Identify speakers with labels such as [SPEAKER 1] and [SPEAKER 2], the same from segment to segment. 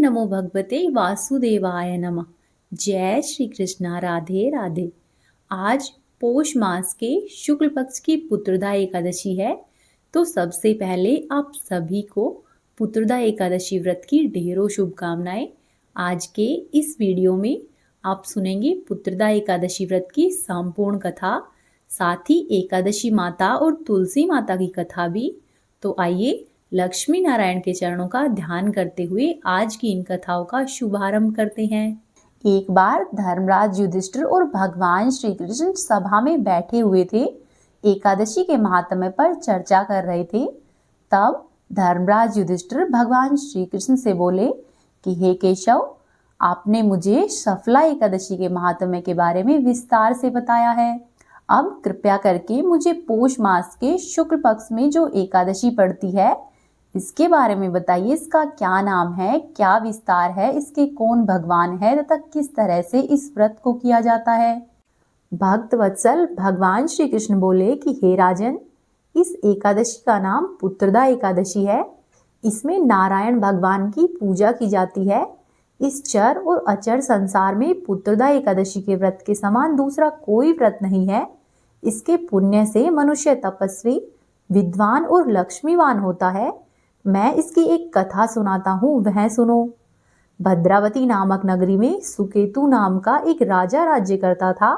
[SPEAKER 1] नमो भगवते वासुदेवाय नमः। जय श्री कृष्णा, राधे राधे। आज पौष मास के शुक्ल पक्ष की पुत्रदा एकादशी है। तो सबसे पहले आप सभी को पुत्रदा एकादशी व्रत की ढेरों शुभकामनाएं। आज के इस वीडियो में आप सुनेंगे पुत्रदा एकादशी व्रत की संपूर्ण कथा, साथ ही एकादशी माता और तुलसी माता की कथा भी। तो आइए लक्ष्मी नारायण के चरणों का ध्यान करते हुए आज की इन कथाओं का शुभारंभ करते हैं। एक बार धर्मराज युधिष्ठिर और भगवान श्री कृष्ण सभा में बैठे हुए थे, एकादशी के महात्म्य पर चर्चा कर रहे थे। तब धर्मराज युधिष्ठिर भगवान श्री कृष्ण से बोले कि हे केशव, आपने मुझे सफला एकादशी के महात्म्य के बारे में विस्तार से बताया है। अब कृपया करके मुझे पौष मास के शुक्ल पक्ष में जो एकादशी पड़ती है इसके बारे में बताइए। इसका क्या नाम है, क्या विस्तार है, इसके कौन भगवान है तथा किस तरह से इस व्रत को किया जाता है। भक्त वत्सल भगवान श्री कृष्ण बोले कि हे राजन, इस एकादशी का नाम पुत्रदा एकादशी है। इसमें नारायण भगवान की पूजा की जाती है। इस चर और अचर संसार में पुत्रदा एकादशी के व्रत के समान दूसरा कोई व्रत नहीं है। इसके पुण्य से मनुष्य तपस्वी, विद्वान और लक्ष्मीवान होता है। मैं इसकी एक कथा सुनाता हूँ, वह सुनो। भद्रावती नामक नगरी में सुकेतु नाम का एक राजा राज्य करता था।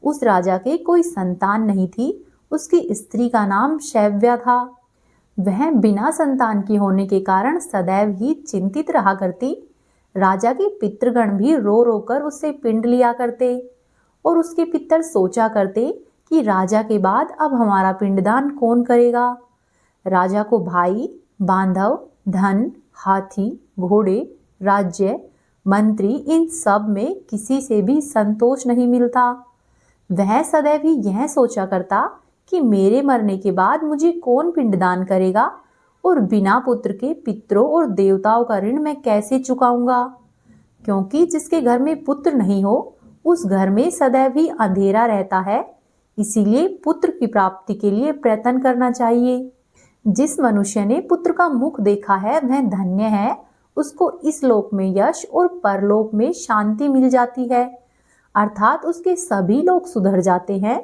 [SPEAKER 1] उस राजा के कोई संतान नहीं थी। उसकी स्त्री का नाम शैव्या था। वह बिना संतान की होने के कारण सदैव ही चिंतित रहा करती। राजा के पितृगण भी रो रो कर उससे पिंड लिया करते और उसके पितर सोचा करते कि राजा के बाद अब हमारा पिंडदान कौन करेगा। राजा को भाई, बांधव, धन, हाथी, घोड़े, राज्य, मंत्री, इन सब में किसी से भी संतोष नहीं मिलता। वह सदैव ही यह सोचा करता कि मेरे मरने के बाद मुझे कौन पिंडदान करेगा और बिना पुत्र के पितरों और देवताओं का ऋण मैं कैसे चुकाऊंगा। क्योंकि जिसके घर में पुत्र नहीं हो उस घर में सदैव ही अंधेरा रहता है। इसीलिए पुत्र की प्राप्ति के लिए प्रयत्न करना चाहिए। जिस मनुष्य ने पुत्र का मुख देखा है वह धन्य है। उसको इस लोक में यश और परलोक में शांति मिल जाती है, अर्थात उसके सभी लोग सुधर जाते हैं।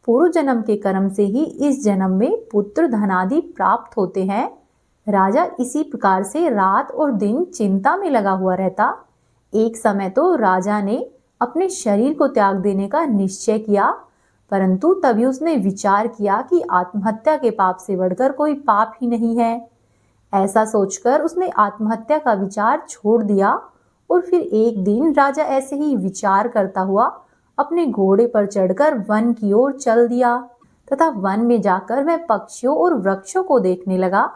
[SPEAKER 1] पूर्व जन्म के कर्म से ही इस जन्म में पुत्र धनादि प्राप्त होते हैं। राजा इसी प्रकार से रात और दिन चिंता में लगा हुआ रहता। एक समय तो राजा ने अपने शरीर को त्याग देने का निश्चय किया, परंतु तभी उसने विचार किया कि आत्महत्या के पाप से बढ़कर कोई पाप ही नहीं है। ऐसा सोचकर उसने आत्महत्या का विचार छोड़ दिया और फिर एक दिन राजा ऐसे ही विचार करता हुआ अपने घोड़े पर चढ़कर वन की ओर चल दिया तथा वन में जाकर वह पक्षियों और वृक्षों को देखने लगा।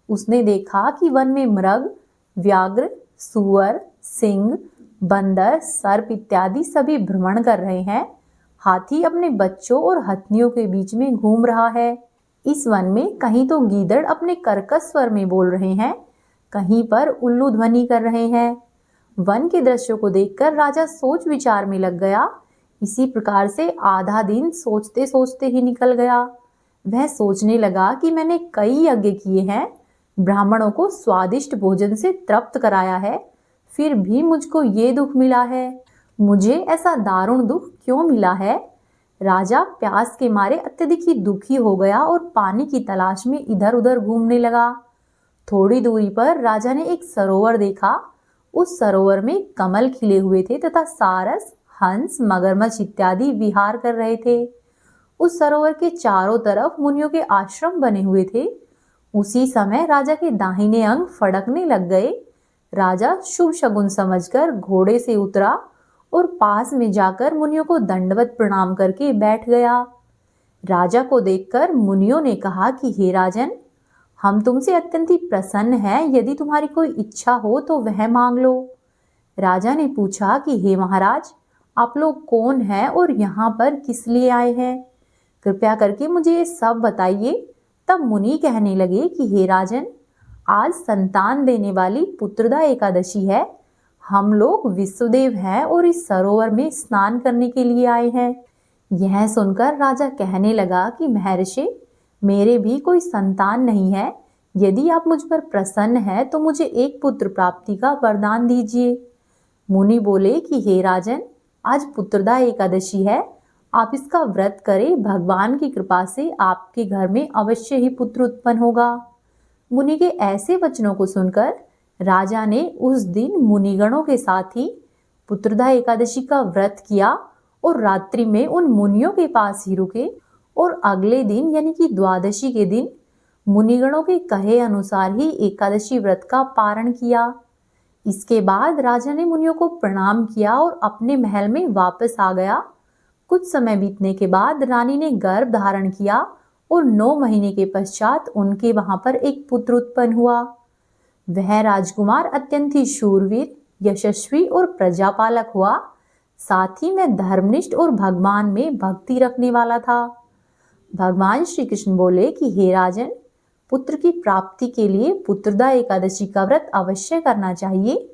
[SPEAKER 1] उसने देखा कि वन में मृग, व्याघ्र, सुअर, सिंह, बंदर, सर्प इत्यादि सभी भ्रमण कर रहे हैं। हाथी अपने बच्चों और हथनियों के बीच में घूम रहा है। इस वन में कहीं तो गीदड़ अपने कर्कश स्वर में बोल रहे हैं, कहीं पर उल्लू ध्वनि कर रहे हैं। वन के दृश्यों को देखकर राजा सोच विचार में लग गया। इसी प्रकार से आधा दिन सोचते सोचते ही निकल गया। वह सोचने लगा कि मैंने कई यज्ञ किए हैं, ब्राह्मणों को स्वादिष्ट भोजन से तृप्त कराया है, फिर भी मुझको ये दुख मिला है। मुझे ऐसा दारुण दुख क्यों मिला है। राजा प्यास के मारे अत्यधिक ही दुखी हो गया और पानी की तलाश में इधर उधर घूमने लगा। थोड़ी दूरी पर राजा ने एक सरोवर देखा। उस सरोवर में कमल खिले हुए थे तथा सारस, हंस, मगरमच्छ इत्यादि विहार कर रहे थे। उस सरोवर के चारों तरफ मुनियों के आश्रम बने हुए थे। उसी समय राजा के दाहिने अंग फड़कने लग गए। राजा शुभ शगुन समझकर घोड़े से उतरा और पास में जाकर मुनियों को दंडवत प्रणाम करके बैठ गया। राजा को देखकर मुनियों ने कहा कि हे राजन, हम तुमसे अत्यंत ही प्रसन्न हैं। यदि तुम्हारी कोई इच्छा हो तो वह मांग लो। राजा ने पूछा कि हे महाराज, आप लोग कौन हैं और यहाँ पर किस लिए आए हैं? कृपया करके मुझे ये सब बताइए। तब मुनि कहने लगे कि हे राजन, आज संतान देने वाली पुत्रदा एकादशी है। हम लोग विश्वदेव हैं और इस सरोवर में स्नान करने के लिए आए हैं। यह सुनकर राजा कहने लगा कि महर्षि, मेरे भी कोई संतान नहीं है, यदि आप मुझ पर प्रसन्न हैं तो मुझे एक पुत्र प्राप्ति का वरदान दीजिए। मुनि बोले कि हे राजन, आज पुत्रदा एकादशी है, आप इसका व्रत करें, भगवान की कृपा से आपके घर में अवश्य ही पुत्र उत्पन्न होगा। मुनि के ऐसे वचनों को सुनकर राजा ने उस दिन मुनिगणों के साथ ही पुत्रदा एकादशी का व्रत किया और रात्रि में उन मुनियों के पास ही रुके और अगले दिन यानी कि द्वादशी के दिन मुनिगणों के कहे अनुसार ही एकादशी व्रत का पारण किया। इसके बाद राजा ने मुनियों को प्रणाम किया और अपने महल में वापस आ गया। कुछ समय बीतने के बाद रानी ने गर्भ धारण किया और 9 महीने के पश्चात उनके वहां पर एक पुत्र उत्पन्न हुआ। वह राजकुमार अत्यंत ही शूरवीर, यशस्वी और प्रजापालक हुआ। साथ ही में धर्मनिष्ठ और भगवान में भक्ति रखने वाला था। भगवान श्री कृष्ण बोले कि हे राजन, पुत्र की प्राप्ति के लिए पुत्रदा एकादशी का व्रत अवश्य करना चाहिए।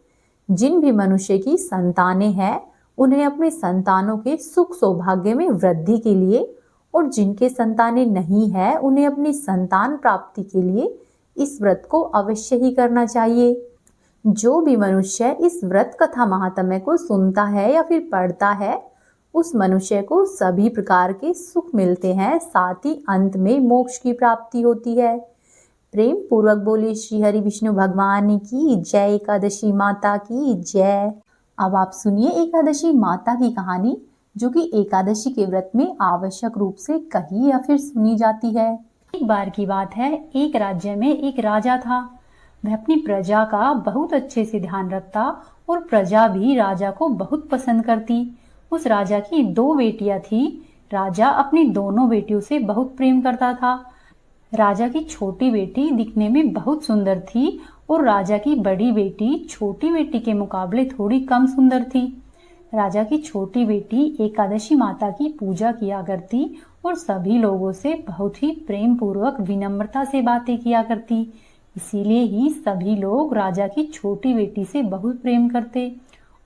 [SPEAKER 1] जिन भी मनुष्य की संतानें हैं, उन्हें अपने संतानों के सुख सौभाग्य में वृद्धि के लिए, और जिनके संतानें नहीं है, उन्हें अपनी संतान प्राप्ति के लिए इस व्रत को अवश्य ही करना चाहिए। जो भी मनुष्य इस व्रत कथा महात्म्य को सुनता है या फिर पढ़ता है, उस मनुष्य को सभी प्रकार के सुख मिलते हैं, साथ ही अंत में मोक्ष की प्राप्ति होती है। प्रेम पूर्वक बोले श्री हरि विष्णु भगवान की जय, एकादशी माता की जय। अब आप सुनिए एकादशी माता की कहानी, जो कि एकादशी के व्रत में आवश्यक रूप से कही या फिर सुनी जाती है। एक बार की बात है, एक राज्य में एक राजा था। वह अपनी प्रजा का बहुत अच्छे से ध्यान रखता और प्रजा भी राजा को बहुत पसंद करती। उस राजा की 2 बेटियां थी। राजा अपनी दोनों बेटियों से बहुत प्रेम करता था। राजा की छोटी बेटी दिखने में बहुत सुंदर थी और राजा की बड़ी बेटी छोटी बेटी के मुकाबले थोड़ी कम सुंदर थी। राजा की छोटी बेटी एकादशी माता की पूजा किया करती और सभी लोगों से बहुत ही प्रेम पूर्वक विनम्रता से बातें किया करती। इसीलिए ही सभी लोग राजा की छोटी बेटी से बहुत प्रेम करते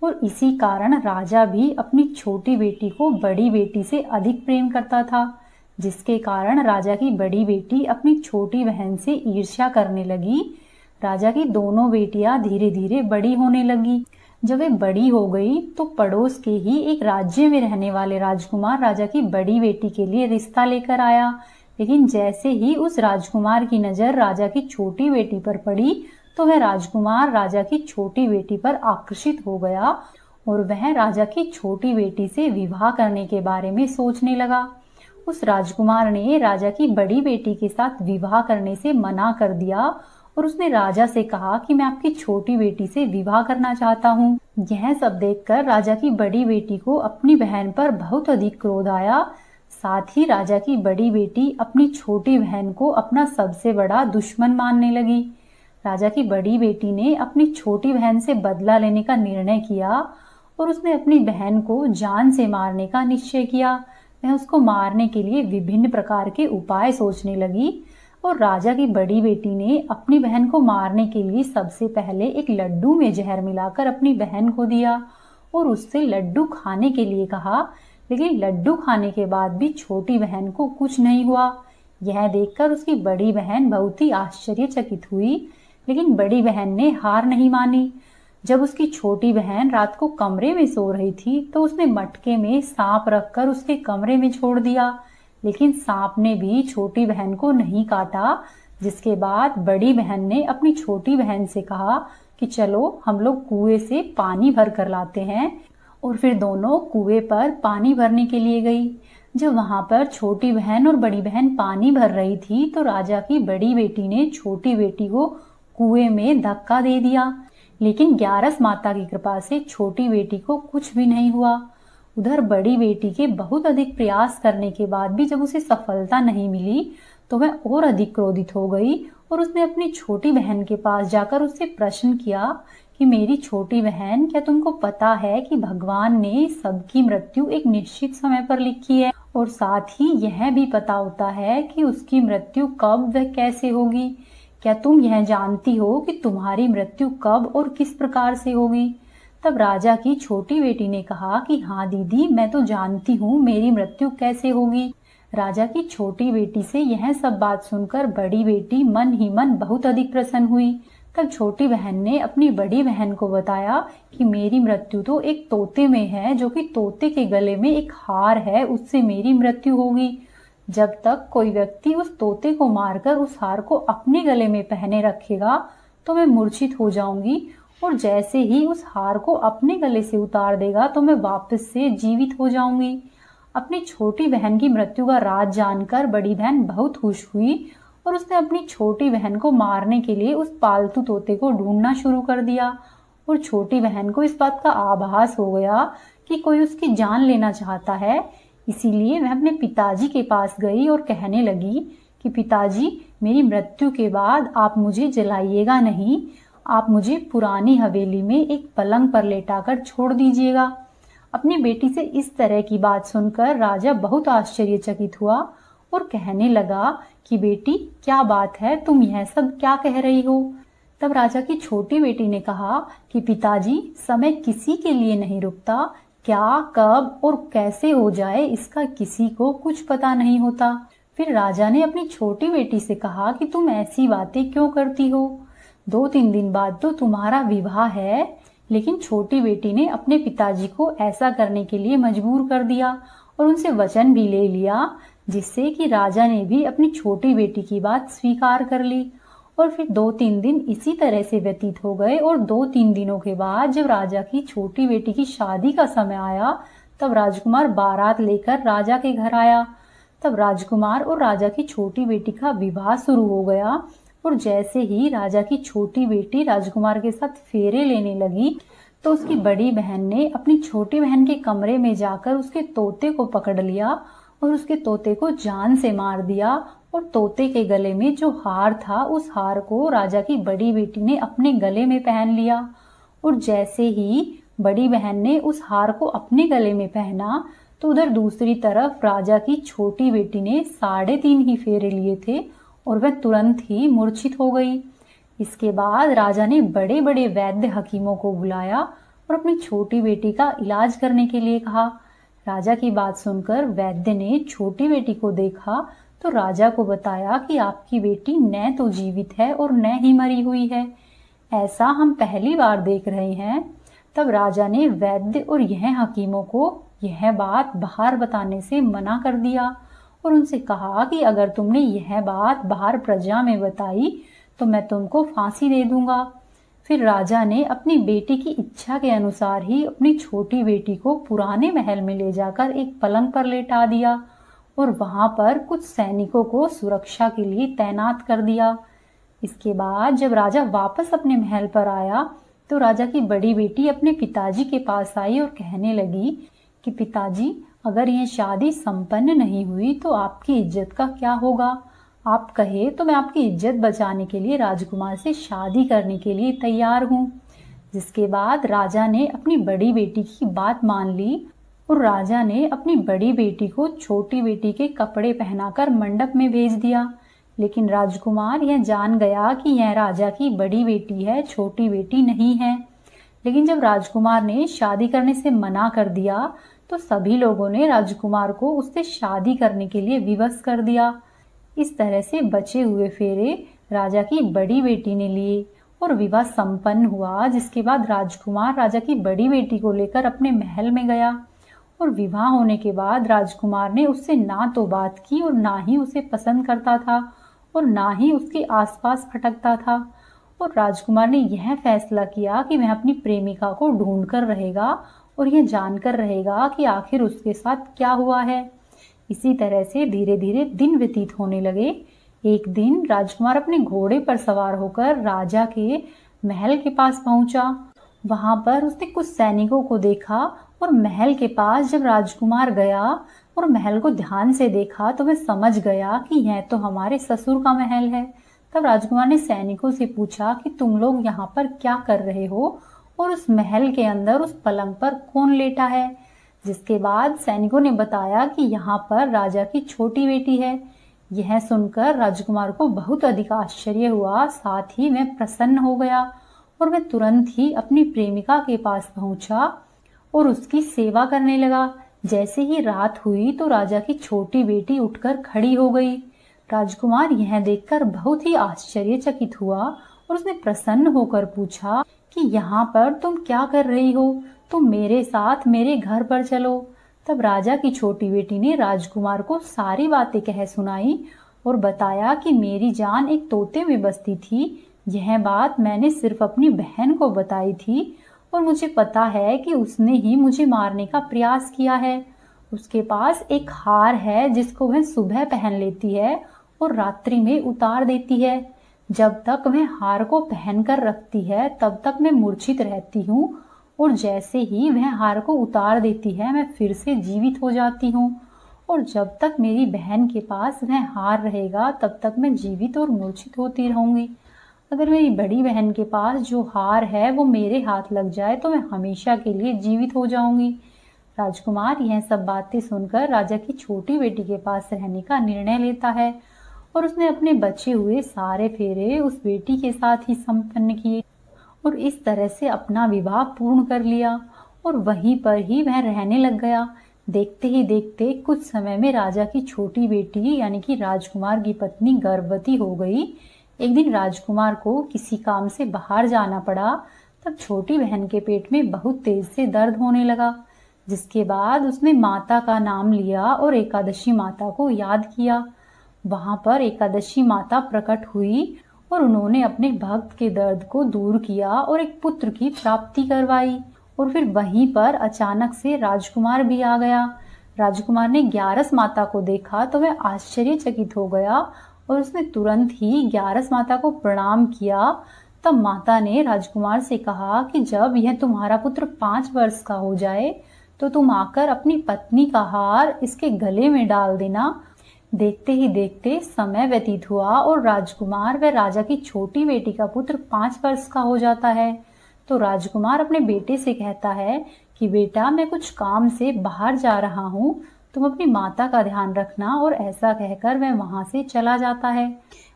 [SPEAKER 1] और इसी कारण राजा भी अपनी छोटी बेटी को बड़ी बेटी से अधिक प्रेम करता था, जिसके कारण राजा की बड़ी बेटी अपनी छोटी बहन से ईर्ष्या करने लगी। राजा की दोनों बेटियां धीरे धीरे बड़ी होने लगी। जब वे बड़ी हो गई तो पड़ोस के ही एक राज्य में रहने वाले राजकुमार राजा की बड़ी बेटी के लिए रिश्ता लेकर आया। लेकिन जैसे ही उस राजकुमार की नजर राजा की छोटी बेटी पर पड़ी तो वह राजकुमार राजा की छोटी बेटी पर आकर्षित हो गया और वह राजा की छोटी बेटी से विवाह करने के बारे में सोचने लगा। उस राजकुमार ने राजा की बड़ी बेटी के साथ विवाह करने से मना कर दिया और उसने राजा से कहा कि मैं आपकी छोटी बेटी से विवाह करना चाहता हूँ। यह सब देखकर राजा की बड़ी बेटी को अपनी बहन पर बहुत अधिक क्रोध आया। साथ ही राजा की बड़ी बेटी अपनी छोटी बहन को अपना सबसे बड़ा दुश्मन मानने लगी। राजा की बड़ी बेटी ने अपनी छोटी बहन से बदला लेने का निर्णय किया और उसने अपनी बहन को जान से मारने का निश्चय किया। वह उसको मारने के लिए विभिन्न प्रकार के उपाय सोचने लगी और राजा की बड़ी बेटी ने अपनी बहन को मारने के लिए सबसे पहले एक लड्डू में जहर मिलाकर अपनी बहन को दिया और उससे लड्डू खाने के लिए कहा। लेकिन लड्डू खाने के बाद भी छोटी बहन को कुछ नहीं हुआ। यह देखकर उसकी बड़ी बहन बहुत ही आश्चर्यचकित हुई, लेकिन बड़ी बहन ने हार नहीं मानी। जब उसकी छोटी बहन रात को कमरे में सो रही थी तो उसने मटके में सांप रखकर उसके कमरे में छोड़ दिया, लेकिन सांप ने भी छोटी बहन को नहीं काटा। जिसके बाद बड़ी बहन ने अपनी छोटी बहन से कहा कि चलो हम लोग कुएं से पानी भर कर लाते हैं, और फिर दोनों कुएं पर पानी भरने के लिए गई। जब वहां पर छोटी बहन और बड़ी बहन पानी भर रही थी तो राजा की बड़ी बेटी ने छोटी बेटी को कुएं में धक्का दे दिया, लेकिन ग्यारस माता की कृपा से छोटी बेटी को कुछ भी नहीं हुआ। उधर बड़ी बेटी के बहुत अधिक प्रयास करने के बाद भी जब उसे सफलता नहीं मिली तो वह और अधिक क्रोधित हो गई और उसने अपनी छोटी बहन के पास जाकर उससे प्रश्न किया कि मेरी छोटी बहन, क्या तुमको पता है कि भगवान ने सबकी मृत्यु एक निश्चित समय पर लिखी है और साथ ही यह भी पता होता है कि उसकी मृत्यु कब व कैसे होगी। क्या तुम यह जानती हो कि तुम्हारी मृत्यु कब और किस प्रकार से होगी? तब राजा की छोटी बेटी ने कहा कि हाँ दीदी, मैं तो जानती हूँ मेरी मृत्यु कैसे होगी। राजा की छोटी बेटी से यह सब बात सुनकर बड़ी बेटी मन ही मन बहुत अधिक प्रसन्न हुई। तब छोटी बहन ने अपनी बड़ी बहन को बताया कि मेरी मृत्यु तो एक तोते में है, जो कि तोते के गले में एक हार है, उससे मेरी मृत्यु होगी। जब तक कोई व्यक्ति उस तोते को मारकर उस हार को अपने गले में पहने रखेगा तो मैं मूर्छित हो जाऊंगी, और जैसे ही उस हार को अपने गले से उतार देगा तो मैं वापस से जीवित हो जाऊंगी। अपनी छोटी बहन की मृत्यु का राज जानकर बड़ी बहन बहुत खुश हुई और उसने अपनी छोटी बहन को मारने के लिए उस पालतू तोते को ढूंढना शुरू कर दिया। और छोटी बहन को इस बात का आभास हो गया कि कोई उसकी जान लेना चाहता है, इसीलिए वह अपने पिताजी के पास गई और कहने लगी कि पिताजी, मेरी मृत्यु के बाद आप मुझे जलाइएगा नहीं, आप मुझे पुरानी हवेली में एक पलंग पर लेटाकर छोड़ दीजिएगा। अपनी बेटी से इस तरह की बात सुनकर राजा बहुत आश्चर्यचकित हुआ और कहने लगा कि बेटी, क्या बात है, तुम यह सब क्या कह रही हो? तब राजा की छोटी बेटी ने कहा कि पिताजी, समय किसी के लिए नहीं रुकता, क्या, कब और कैसे हो जाए इसका किसी को कुछ पता नहीं होता। फिर राजा ने अपनी छोटी बेटी से कहा कि तुम ऐसी बातें क्यों करती हो? 2-3 दिन बाद तो तुम्हारा विवाह है। लेकिन छोटी बेटी ने अपने पिताजी को ऐसा करने के लिए मजबूर कर दिया और उनसे वचन भी ले लिया, जिससे कि राजा ने भी अपनी छोटी बेटी की बात स्वीकार कर ली। और फिर 2-3 दिन इसी तरह से व्यतीत हो गए और 2-3 दिनों के बाद जब राजा की छोटी बेटी की शादी का समय आया, तब राजकुमार बारात लेकर राजा के घर आया। तब राजकुमार और राजा की छोटी बेटी का विवाह शुरू हो गया। और जैसे ही राजा की छोटी बेटी राजकुमार के साथ फेरे लेने लगी तो उसकी बड़ी बहन ने अपनी छोटी बहन के कमरे में जाकर उसके तोते को पकड़ लिया और उसके तोते को जान से मार दिया। और तोते के गले में जो हार था, उस हार को राजा की बड़ी बेटी ने अपने गले में पहन लिया। और जैसे ही बड़ी बहन ने उस हार को अपने गले में पहना तो उधर दूसरी तरफ राजा की छोटी बेटी ने 3.5 ही फेरे लिए थे और वह तुरंत ही मूर्छित हो गई। इसके बाद राजा ने बड़े बड़े वैद्य हकीमों को बुलाया और अपनी छोटी बेटी का इलाज करने के लिए कहा। राजा की बात सुनकर वैद्य ने छोटी बेटी को देखा तो राजा को बताया कि आपकी बेटी न तो जीवित है और न ही मरी हुई है, ऐसा हम पहली बार देख रहे हैं। तब राजा ने वैद्य और यह हकीमों को यह बात बाहर बताने से मना कर दिया और उनसे कहा कि अगर तुमने यह बात बाहर प्रजा में बताई तो मैं तुमको फांसी दे दूंगा। फिर राजा ने अपनी बेटी की इच्छा के अनुसार ही अपनी छोटी बेटी को पुराने महल में ले जाकर एक पलंग पर लेटा दिया और वहां पर कुछ सैनिकों को सुरक्षा के लिए तैनात कर दिया। इसके बाद जब राजा वापस अपने महल पर आया तो राजा की बड़ी बेटी अपने पिताजी के पास आई और कहने लगी कि पिताजी, अगर यह शादी संपन्न नहीं हुई तो आपकी इज्जत का क्या होगा? आप कहे तो मैं आपकी इज्जत बचाने के लिए राजकुमार से शादी करने के लिए तैयार हूँ। जिसके बाद राजा ने अपनी बड़ी बेटी की बात मान ली और राजा ने अपनी बड़ी बेटी को छोटी बेटी के कपड़े पहनाकर मंडप में भेज दिया। लेकिन राजकुमार यह जान गया कि यह राजा की बड़ी बेटी है, छोटी बेटी नहीं है। लेकिन जब राजकुमार ने शादी करने से मना कर दिया तो सभी लोगों ने राजकुमार को उससे शादी करने के लिए विवश कर दिया। इस तरह से बचे हुए फेरे राजा की बड़ी बेटी ने लिए और विवाह संपन्न हुआ। जिसके बाद राजकुमार राजा की बड़ी बेटी को लेकर अपने महल में गया और विवाह होने के बाद राजकुमार ने उससे ना तो बात की और ना ही उसे पसंद करता था और ना ही उसके आसपास भटकता था। और राजकुमार ने यह फैसला किया कि वह अपनी प्रेमिका को ढूंढ कर रहेगा और यह जानकर रहेगा कि आखिर उसके साथ क्या हुआ है। इसी तरह से धीरे धीरे दिन व्यतीत होने लगे। एक दिन राजकुमार अपने घोड़े पर सवार होकर राजा के महल के पास पहुंचा। वहां पर उसने कुछ सैनिकों को देखा और महल के पास जब राजकुमार गया और महल को ध्यान से देखा तो वह समझ गया कि यह तो हमारे ससुर का महल है। तब राजकुमार ने सैनिकों से पूछा कि तुम लोग यहाँ पर क्या कर रहे हो और उस महल के अंदर उस पलंग पर कौन लेटा है। जिसके बाद सैनिकों ने बताया कि यहाँ पर राजा की छोटी बेटी है। यह सुनकर राजकुमार को बहुत अधिक आश्चर्य हुआ, साथ ही वह प्रसन्न हो गया और वह तुरंत ही अपनी प्रेमिका के पास पहुंचा और उसकी सेवा करने लगा। जैसे ही रात हुई तो राजा की छोटी बेटी उठकर खड़ी हो गई। राजकुमार यह देखकर बहुत ही आश्चर्यचकित हुआ और उसने प्रसन्न होकर पूछा कि यहाँ पर तुम क्या कर रही हो? तुम मेरे साथ मेरे घर पर चलो। तब राजा की छोटी बेटी ने राजकुमार को सारी बातें कह सुनाई और बताया कि मेरी जान एक तोते में बसती थी। यह बात मैंने सिर्फ अपनी बहन को बताई थी और मुझे पता है कि उसने ही मुझे मारने का प्रयास किया है। उसके पास एक हार है जिसको वह सुबह पहन लेती है और रात्रि में उतार देती है। जब तक वह हार को पहनकर रखती है तब तक मैं मूर्छित रहती हूँ और जैसे ही वह हार को उतार देती है मैं फिर से जीवित हो जाती हूँ। और जब तक मेरी बहन के पास वह हार रहेगा तब तक मैं जीवित और मूर्छित होती रहूंगी। अगर मेरी बड़ी बहन के पास जो हार है वो मेरे हाथ लग जाए तो मैं हमेशा के लिए जीवित हो जाऊंगी। राजकुमार यह सब बातें सुनकर राजा की छोटी बेटी के पास रहने का निर्णय लेता है और उसने अपने बचे हुए सारे फेरे उस बेटी के साथ ही संपन्न किए और इस तरह से अपना विवाह पूर्ण कर लिया और वहीं पर ही वह रहने लग गया। देखते ही देखते कुछ समय में राजा की छोटी बेटी यानी कि राजकुमार की पत्नी गर्भवती हो गई। एक दिन राजकुमार को किसी काम से बाहर जाना पड़ा। तब छोटी बहन के पेट में बहुत तेज से दर्द होने लगा, जिसके बाद उसने माता का नाम लिया और एकादशी माता को याद किया। वहां पर एकादशी माता प्रकट हुई और उन्होंने अपने भक्त के दर्द को दूर किया और एक पुत्र की प्राप्ति करवाई। और फिर वहीं पर अचानक से राजकुमार भी आ गया। राजकुमार ने ग्यारस माता को देखा तो वह आश्चर्यचकित हो गया और उसने तुरंत ही ग्यारस माता को प्रणाम किया। तब माता ने राजकुमार से कहा कि जब यह तुम्हारा पुत्र 5 वर्ष का हो जाए तो तुम आकर अपनी पत्नी का हार इसके गले में डाल देना। देखते ही देखते समय व्यतीत हुआ और राजकुमार व राजा की छोटी बेटी का पुत्र 5 वर्ष का हो जाता है। तो राजकुमार अपने बेटे से कहता है कि बेटा, मैं कुछ काम से बाहर जा रहा हूँ, तुम अपनी माता का ध्यान रखना। और ऐसा कहकर वह वहां से चला जाता है।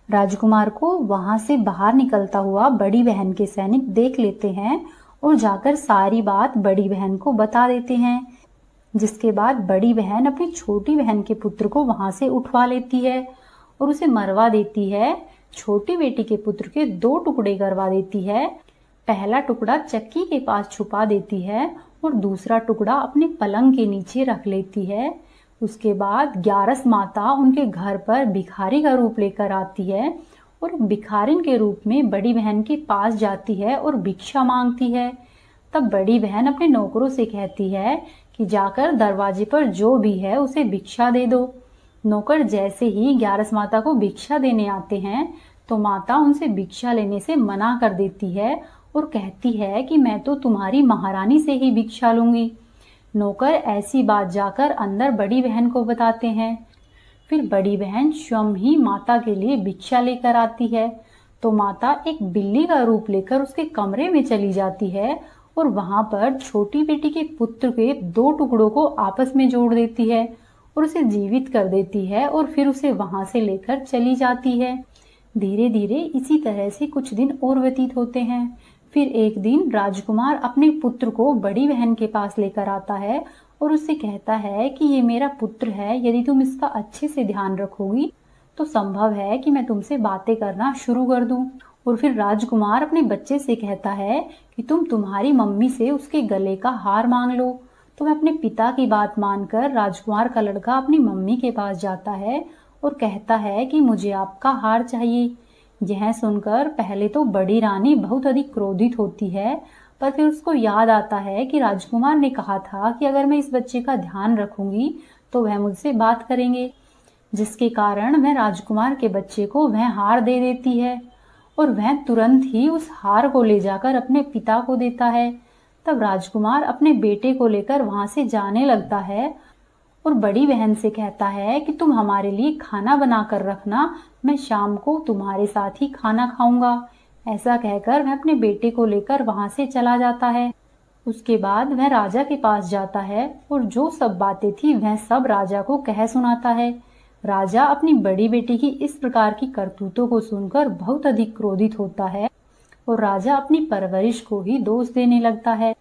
[SPEAKER 1] राजकुमार को वहां से बाहर निकलता हुआ बड़ी बहन के सैनिक देख लेते हैं और जाकर सारी बात बड़ी बहन को बता देते हैं, जिसके बाद बड़ी बहन अपनी छोटी बहन के पुत्र को वहां से उठवा लेती है और उसे मरवा देती है। छोटी बेटी के पुत्र के 2 टुकड़े करवा देती है। पहला टुकड़ा चक्की के पास छुपा देती है और दूसरा टुकड़ा अपने पलंग के नीचे रख लेती है। उसके बाद ग्यारस माता उनके घर पर भिखारी का रूप लेकर आती है और भिखारिन के रूप में बड़ी बहन के पास जाती है और भिक्षा मांगती है। तब बड़ी बहन अपने नौकरों से कहती है कि जाकर दरवाजे पर जो भी है उसे भिक्षा दे दो। नौकर जैसे ही ग्यारस माता को भिक्षा देने आते हैं तो माता उनसे भिक्षा लेने से मना कर देती है और कहती है कि मैं तो तुम्हारी महारानी से ही भिक्षा लूंगी। नौकर ऐसी बात जाकर अंदर बड़ी बहन को बताते हैं। फिर बड़ी बहन स्वयं ही माता के लिए भिक्षा लेकर आती है। तो माता एक बिल्ली का रूप लेकर उसके कमरे में चली जाती है और वहां पर छोटी बेटी के पुत्र के 2 टुकड़ों को आपस में जोड़ देती है और उसे जीवित कर देती है और फिर उसे वहां से लेकर चली जाती है। धीरे धीरे इसी तरह से कुछ दिन और व्यतीत होते हैं। फिर एक दिन राजकुमार अपने पुत्र को बड़ी बहन के पास लेकर आता है और उससे कहता है कि ये मेरा पुत्र है, यदि तुम इसका अच्छे से ध्यान रखोगी तो संभव है कि मैं तुमसे बातें करना शुरू कर दूं। और फिर राजकुमार अपने बच्चे से कहता है कि तुम्हारी मम्मी से उसके गले का हार मांग लो। तो वह अपने पिता की बात मानकर राजकुमार का लड़का अपनी मम्मी के पास जाता है और कहता है कि मुझे आपका हार चाहिए। यह सुनकर पहले तो बड़ी रानी बहुत अधिक क्रोधित होती है, पर फिर उसको याद आता है कि राजकुमार ने कहा था कि अगर मैं इस बच्चे का ध्यान रखूंगी तो वह मुझसे बात करेंगे, जिसके कारण वह राजकुमार के बच्चे को वह हार दे देती है और वह तुरंत ही उस हार को ले जाकर अपने पिता को देता है। तब राजकुमार अपने बेटे को लेकर वहां से जाने लगता है और बड़ी बहन से कहता है कि तुम हमारे लिए खाना बनाकर रखना, मैं शाम को तुम्हारे साथ ही खाना खाऊंगा। ऐसा कहकर वह अपने बेटे को लेकर वहां से चला जाता है। उसके बाद वह राजा के पास जाता है और जो सब बातें थी वह सब राजा को कह सुनाता है। राजा अपनी बड़ी बेटी की इस प्रकार की करतूतों को सुनकर बहुत अधिक क्रोधित होता है और राजा अपनी परवरिश को ही दोष देने लगता है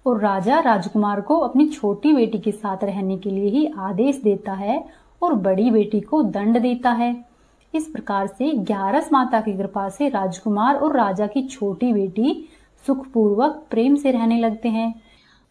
[SPEAKER 2] और राजा राजकुमार को अपनी छोटी बेटी के साथ रहने के लिए ही आदेश देता है और बड़ी बेटी को दंड देता है। इस प्रकार से 11 माता की कृपा से राजकुमार और राजा की छोटी बेटी सुखपूर्वक प्रेम से रहने लगते हैं।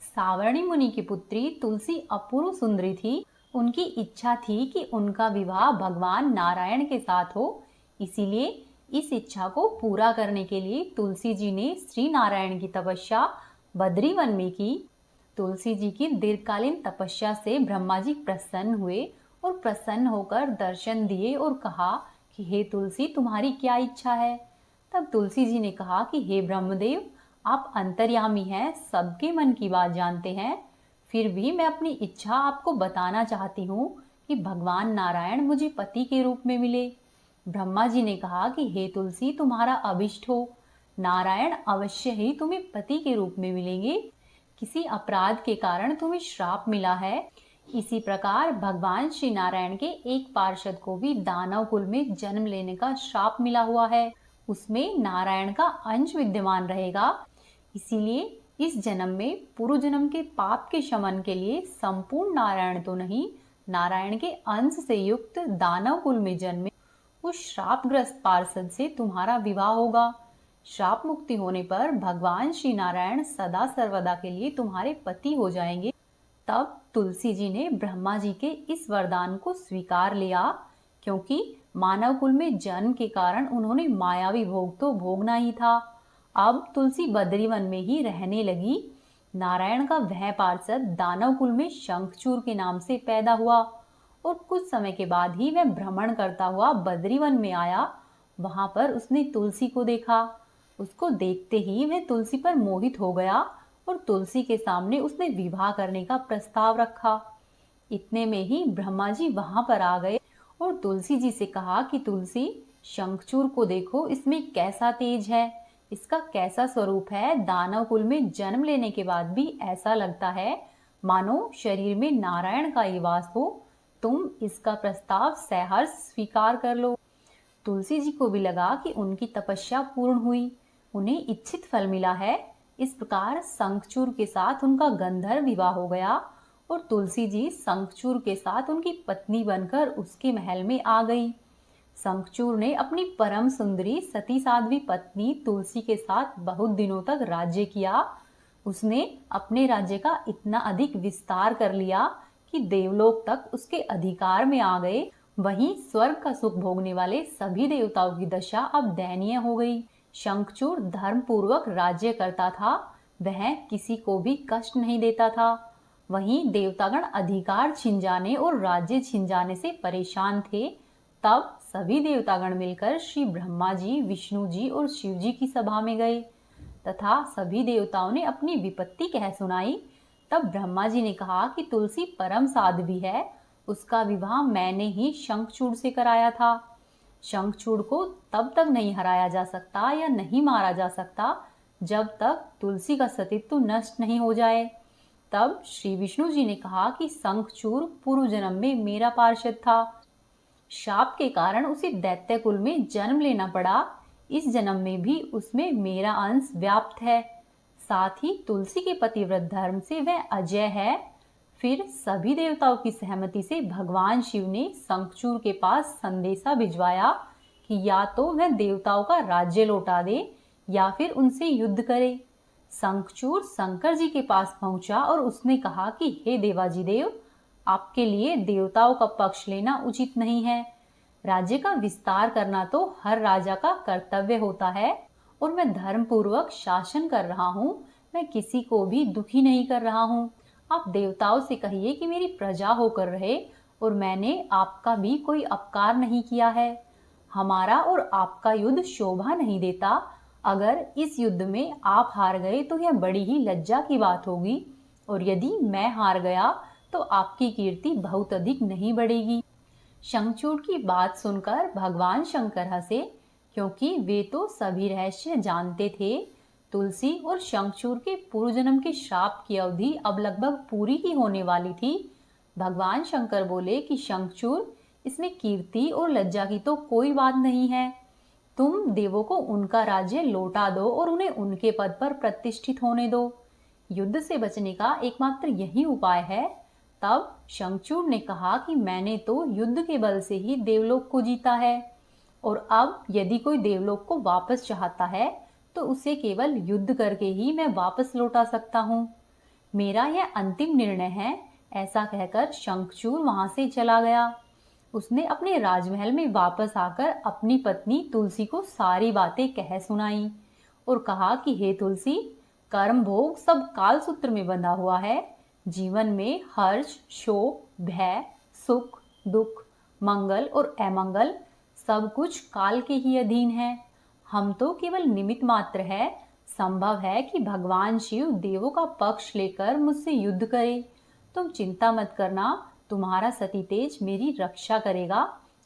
[SPEAKER 1] सावर्णी मुनि की पुत्री तुलसी अपूर्व सुंदरी थी। उनकी इच्छा थी कि उनका विवाह भगवान नारायण के साथ हो। इसीलिए इस इच्छा को पूरा करने के लिए तुलसी जी ने श्री नारायण की तपस्या बद्री वन में की। तुलसी जी की दीर्घकालीन तपस्या से ब्रह्मा जी प्रसन्न हुए और प्रसन्न होकर दर्शन दिए और कहा कि हे तुलसी, तुम्हारी क्या इच्छा है। तब तुलसी जी ने कहा कि हे ब्रह्मदेव, आप अंतर्यामी हैं, सबके मन की बात जानते हैं। फिर भी मैं अपनी इच्छा आपको बताना चाहती हूँ कि भगवान नारायण मुझे पति के रूप में मिले। ब्रह्मा जी ने कहा कि हे तुलसी, तुम्हारा अभिष्ट हो, नारायण अवश्य ही तुम्हें पति के रूप में मिलेंगे। किसी अपराध के कारण तुम्हें श्राप मिला है। इसी प्रकार भगवान श्री नारायण के एक पार्षद को भी दानव कुल में जन्म लेने का श्राप मिला हुआ है। उसमें नारायण का अंश विद्यमान रहेगा। इसीलिए इस जन्म में पूर्व जन्म के पाप के शमन के लिए संपूर्ण नारायण तो नहीं, नारायण के अंश से युक्त दानव कुल में जन्मे उस श्रापग्रस्त पार्षद से तुम्हारा विवाह होगा। श्राप मुक्ति होने पर भगवान श्री नारायण सदा सर्वदा के लिए तुम्हारे पति हो जाएंगे। तब तुलसी जी ने ब्रह्मा जी के इस वरदान को स्वीकार लिया, क्योंकि मानव कुल में जन्म के कारण उन्होंने मायावी भोग तो भोगना ही था। अब तुलसी बद्रीवन में ही रहने लगी। नारायण का वह पार्षद दानव कुल में शंखचूर के नाम से पैदा हुआ और कुछ समय के बाद ही वह भ्रमण करता हुआ बद्रीवन में आया। वहां पर उसने तुलसी को देखा। उसको देखते ही वह तुलसी पर मोहित हो गया और तुलसी के सामने उसने विवाह करने का प्रस्ताव रखा। इतने में ही ब्रह्मा जी वहां पर आ गए और तुलसी जी से कहा कि तुलसी, शंखचूर को देखो, इसमें कैसा तेज है, इसका कैसा स्वरूप है। दानव कुल में जन्म लेने के बाद भी ऐसा लगता है मानो शरीर में नारायण का ही वास हो। तुम इसका प्रस्ताव सहर्ष स्वीकार कर लो। तुलसी जी को भी लगा कि उनकी तपस्या पूर्ण हुई, उन्हें इच्छित फल मिला है। इस प्रकार शंखचूर के साथ उनका गंधर्व विवाह हो गया और तुलसी जी शंखचूर के साथ उनकी पत्नी बनकर उसके महल में आ गई। शंखचूर ने अपनी परम सुंदरी सती साध्वी पत्नी तुलसी के साथ बहुत दिनों तक राज्य किया। उसने अपने राज्य का इतना अधिक विस्तार कर लिया कि देवलोक तक उसके अधिकार में आ गए। वहीं स्वर्ग का सुख भोगने वाले सभी देवताओं की दशा अब दयनीय हो गई। शंखचूर धर्म पूर्वक राज्य करता था, वह किसी को भी कष्ट नहीं देता था। वहीं देवतागण अधिकार छिन जाने और राज्य छिन जाने से परेशान थे। तब सभी देवतागण मिलकर श्री ब्रह्मा जी, विष्णु जी और शिव जी की सभा में गए तथा सभी देवताओं ने अपनी विपत्ति कह सुनाई। तब ब्रह्मा जी ने कहा कि तुलसी परम साध्वी है, उसका विवाह मैंने ही शंखचूड़ से कराया था। शंखचूड़ को तब तक नहीं हराया जा सकता या नहीं मारा जा सकता जब तक तुलसी का सतीत्व नष्ट नहीं हो जाए। तब श्री विष्णु जी ने कहा कि शंखचूड़ पूर्व जन्म में मेरा पार्षद था। शाप के कारण उसे दैत्य कुल में जन्म लेना पड़ा। इस जन्म में भी उसमें मेरा अंश व्याप्त है। साथ ही तुलसी के पतिव्रत धर्म से वह अजय है। फिर सभी देवताओं की सहमति से भगवान शिव ने शंखचूड़ के पास संदेशा भिजवाया कि या तो वह देवताओं का राज्य लौटा दे या फिर उनसे युद्ध करे। शंखचूड़ शंकर जी के पास पहुंचा और उसने कहा कि हे देवाजी देव, आपके लिए देवताओं का पक्ष लेना उचित नहीं है। राज्य का विस्तार करना तो हर राजा का कर्तव्य होता है और मैं धर्म पूर्वक शासन कर रहा हूँ। मैं किसी को भी दुखी नहीं कर रहा हूँ। आप देवताओं से कहिए कि मेरी प्रजा होकर रहे और मैंने आपका भी कोई अपकार नहीं किया है। हमारा और आपका युद्ध शोभा नहीं देता। अगर इस युद्ध में आप हार गए तो यह बड़ी ही लज्जा की बात होगी और यदि मैं हार गया तो आपकी कीर्ति बहुत अधिक नहीं बढ़ेगी। शंखचूड़ की बात सुनकर भगवान शंकर हंसे, क्योंकि वे तो सभी रहस्य जानते थे। तुलसी और शंखचूड़ के पूर्व जन्म के श्राप की अवधि अब लगभग पूरी ही होने वाली थी। भगवान शंकर बोले कि शंखचूड़, इसमें कीर्ति और लज्जा की तो कोई बात नहीं है। तुम देवों को उनका राज्य लौटा दो और उन्हें उनके पद पर प्रतिष्ठित होने दो।
[SPEAKER 2] युद्ध से बचने का एकमात्र यही उपाय है। तब शंखचूड़ ने कहा कि मैंने तो युद्ध के बल से ही देवलोक को जीता है, और अब यदि कोई देवलोक को वापस चाहता है तो उसे केवल युद्ध करके ही मैं वापस लौटा सकता हूँ। मेरा यह अंतिम निर्णय है। ऐसा कहकर शंखचूड़ वहां से चला गया। उसने अपने राजमहल में वापस आकर अपनी पत्नी तुलसी को सारी बातें कह सुनाई और कहा कि हे तुलसी, कर्म भोग सब काल सूत्र में बंधा हुआ है। जीवन में हर्ष, शोक, भय, सुख, दुख, मंगल और अमंगल सब कुछ काल के ही अधीन है। हम तो केवल निमित्त मात्र है। संभव है कि भगवान शिव देवों का पक्ष लेकर मुझसे युद्ध करे। तुम चिंता मत करना, तुम्हारा सती तेज मेरी रक्षा करेगा।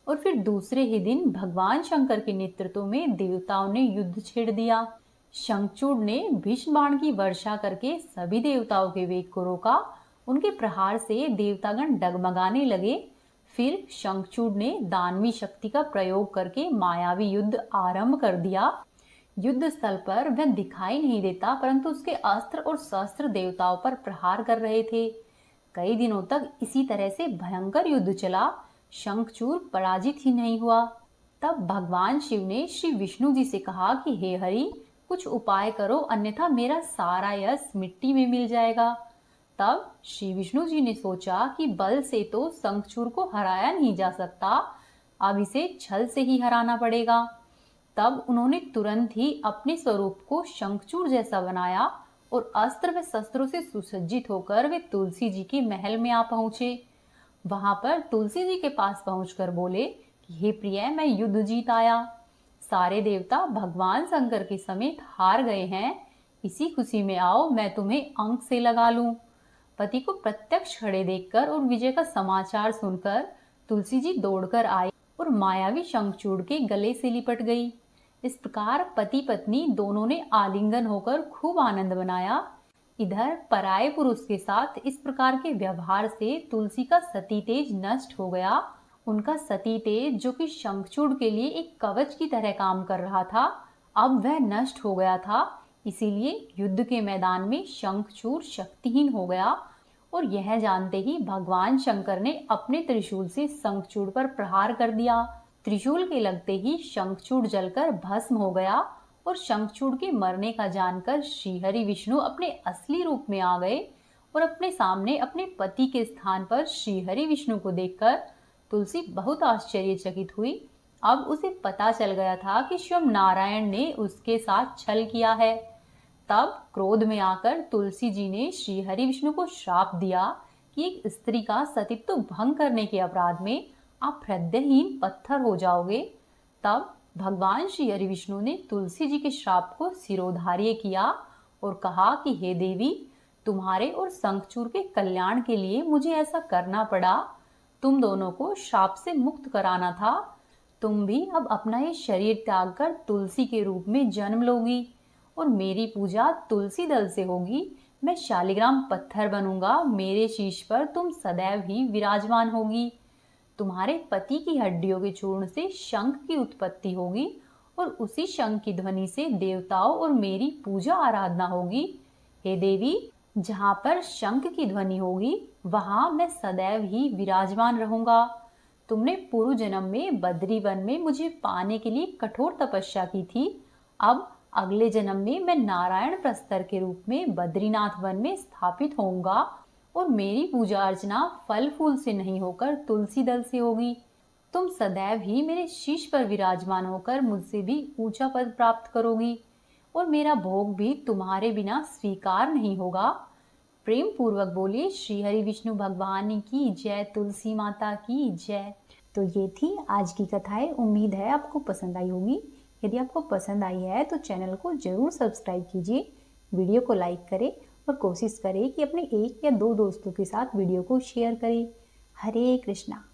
[SPEAKER 2] और फिर दूसरे ही दिन भगवान शंकर के नेतृत्व में देवताओं ने युद्ध छेड़ दिया। शंखचूड़ ने भीष्म बाण की वर्षा करके सभी देवताओं के वेग को रोका। उनके प्रहार से देवतागण डगमगाने लगे। फिर शंखचूड़ ने दानवी शक्ति का प्रयोग करके मायावी युद्ध आरंभ कर दिया। युद्ध स्थल पर वह दिखाई नहीं देता, परंतु उसके अस्त्र और शस्त्र देवताओं पर प्रहार कर रहे थे। कई दिनों तक इसी तरह से भयंकर युद्ध चला। शंखचूड़ पराजित ही नहीं हुआ। तब भगवान शिव ने श्री विष्णु जी से कहा कि हे हरि, कुछ उपाय करो, अन्यथा मेरा सारा यश मिट्टी में मिल जाएगा। तब श्री विष्णु जी ने सोचा कि बल से तो शंखचूड़ को हराया नहीं जा सकता, अब इसे छल से ही हराना पड़ेगा। तब उन्होंने तुरंत ही अपने स्वरूप को शंखचूड़ जैसा बनाया और अस्त्र व शस्त्रों से सुसज्जित होकर वे तुलसी जी के महल में आ पहुंचे। वहां पर तुलसी जी के पास पहुंचकर बोले कि हे प्रिय, मैं युद्ध जीत आया। सारे देवता भगवान शंकर के समेत हार गए हैं। इसी खुशी में आओ, मैं तुम्हें अंक से लगा लूं। पति को प्रत्यक्ष खड़े देखकर और विजय का समाचार सुनकर तुलसी जी दौड़कर आई और मायावी शंखचूड़ के गले से लिपट गई। इस प्रकार पति पत्नी दोनों ने आलिंगन होकर खूब आनंद मनाया। इधर पराये पुरुष के साथ इस प्रकार के व्यवहार से तुलसी का सती तेज नष्ट हो गया। उनका सती तेज, जो कि शंखचूड़ के लिए एक कवच की तरह काम कर रहा था, अब वह नष्ट हो गया था। इसीलिए युद्ध के मैदान में शंखचूड़ शक्तिहीन हो गया। और यह जानते ही भगवान शंकर ने अपने त्रिशूल से शंखचूड़ पर प्रहार कर दिया। त्रिशूल के लगते ही शंखचूड़ जलकर भस्म हो गया। और शंखचूड़ के मरने का जानकर श्रीहरि विष्णु अपने असली रूप में आ गए और अपने सामने अपने पति के स्थान पर श्रीहरि विष्णु को देखकर तुलसी बहुत आश्चर्यचकित हुई। अब उसे पता चल गया था कि स्वयं नारायण ने उसके साथ छल किया है। तब क्रोध में आकर तुलसी जी ने श्रीहरि विष्णु को श्राप दिया कि एक स्त्री का सतीत्व भंग करने के अपराध में आप हृदयहीन पत्थर हो जाओगे। तब भगवान श्रीहरि विष्णु ने तुलसी जी के श्राप को सिरोधार्य किया और कहा कि हे देवी, तुम्हारे और शंखचूड़ के कल्याण के लिए मुझे ऐसा करना पड़ा। तुम दोनों को श्राप से मुक्त कराना था। तुम भी अब अपना ये शरीर त्याग कर तुलसी के रूप में जन्म लोगी और मेरी पूजा तुलसी दल से होगी। मैं शालिग्राम पत्थर बनूंगा, मेरे शीश पर तुम सदैव ही विराजमान होगी। तुम्हारे पति की हड्डियों के चूर्ण से शंख की उत्पत्ति होगी और उसी शंख की ध्वनि से देवताओं और मेरी पूजा आराधना होगी। हे देवी, जहाँ पर शंख की ध्वनि होगी वहां मैं सदैव ही विराजमान रहूंगा। तुमने पूर्व जन्म में बद्री वन में मुझे पाने के लिए कठोर तपस्या की थी। अब अगले जन्म में मैं नारायण प्रस्तर के रूप में बद्रीनाथ वन में स्थापित होऊंगा और मेरी पूजा अर्चना फल फूल से नहीं होकर तुलसी दल से होगी। तुम सदैव ही मेरे शीश पर विराजमान होकर मुझसे भी ऊंचा पद प्राप्त करोगी और मेरा भोग भी तुम्हारे बिना स्वीकार नहीं होगा। प्रेम पूर्वक बोलिए श्रीहरि विष्णु भगवान की जय, तुलसी माता की जय। तो ये थी आज की कथाएं। उम्मीद है आपको पसंद आई होगी। यदि आपको पसंद आई है तो चैनल को जरूर सब्सक्राइब कीजिए, वीडियो को लाइक करें और कोशिश करें कि अपने 1 या 2 दोस्तों के साथ वीडियो को शेयर करें। हरे कृष्णा।